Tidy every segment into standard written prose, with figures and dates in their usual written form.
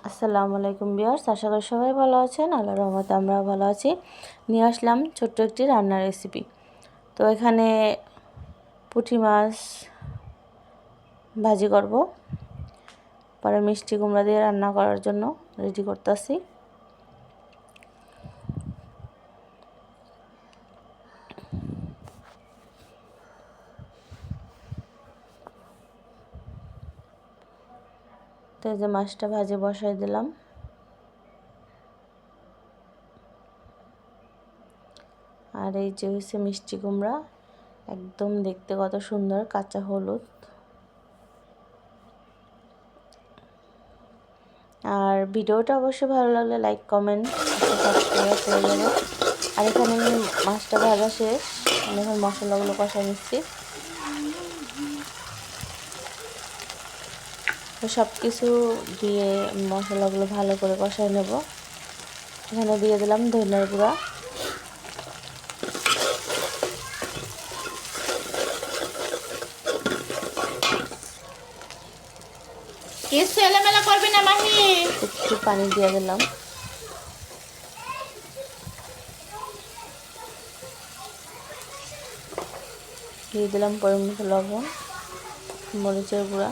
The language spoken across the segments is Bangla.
আসসালামু আলাইকুম ভিউয়ার্স, আশা করি সবাই ভালো আছেন। আল্লাহর রহমতে আমরাও ভালো আছি। নিয়ে আসলাম ছোট্ট একটি রান্নার রেসিপি। তো এখানে পুঁটি মাছ ভাজি করব, পরে মিষ্টি কুমড়া দিয়ে রান্না করার জন্য রেডি করতেছি। তো এই যে মাছটা ভাজি বসাই দিলাম। আর এই যে হচ্ছে মিষ্টি কুমড়া, একদম দেখতে কত সুন্দর, কাঁচা হলুদ। আর ভিডিওটা অবশ্যই ভালো লাগলে লাইক কমেন্ট সাবস্ক্রাইব করে দেবেন। আর এখানে আমি মাছটা ভাজা শেষ, আমি এখন মশলাগুলো কষা নিচ্ছি। তো সব কিছু দিয়ে মশলাগুলো ভালো করে কষাই নেব। এখানে দিয়ে দিলাম ধনিয়ার গুঁড়া, কিছু এলোমেলো করবি না মাহি। একটু পানি দিয়ে দিলাম। দিয়ে দিলাম পরিমাণ লবণ, মরিচের গুঁড়া,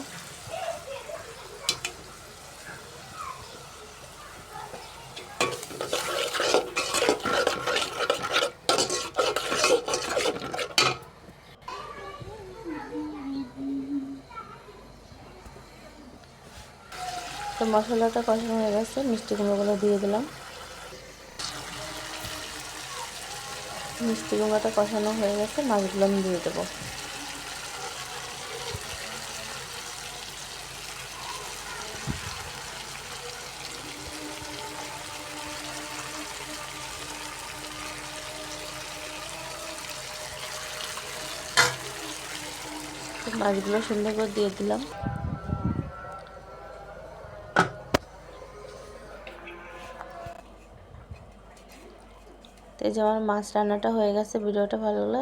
তো মশলাটা কষানো হয়ে গেছে, মিষ্টি কুমড়োগুলো দিয়ে দিলাম। মিষ্টি কুমড়োটা কষানো হয়ে গেছে, মাছগুলো আমি দিয়ে দেবো। মাছগুলো সুন্দর করে দিয়ে দিলাম। তো এই যে আমার মাছ রান্নাটা হয়ে গেছে। ভিডিওটা ভালো লাগলে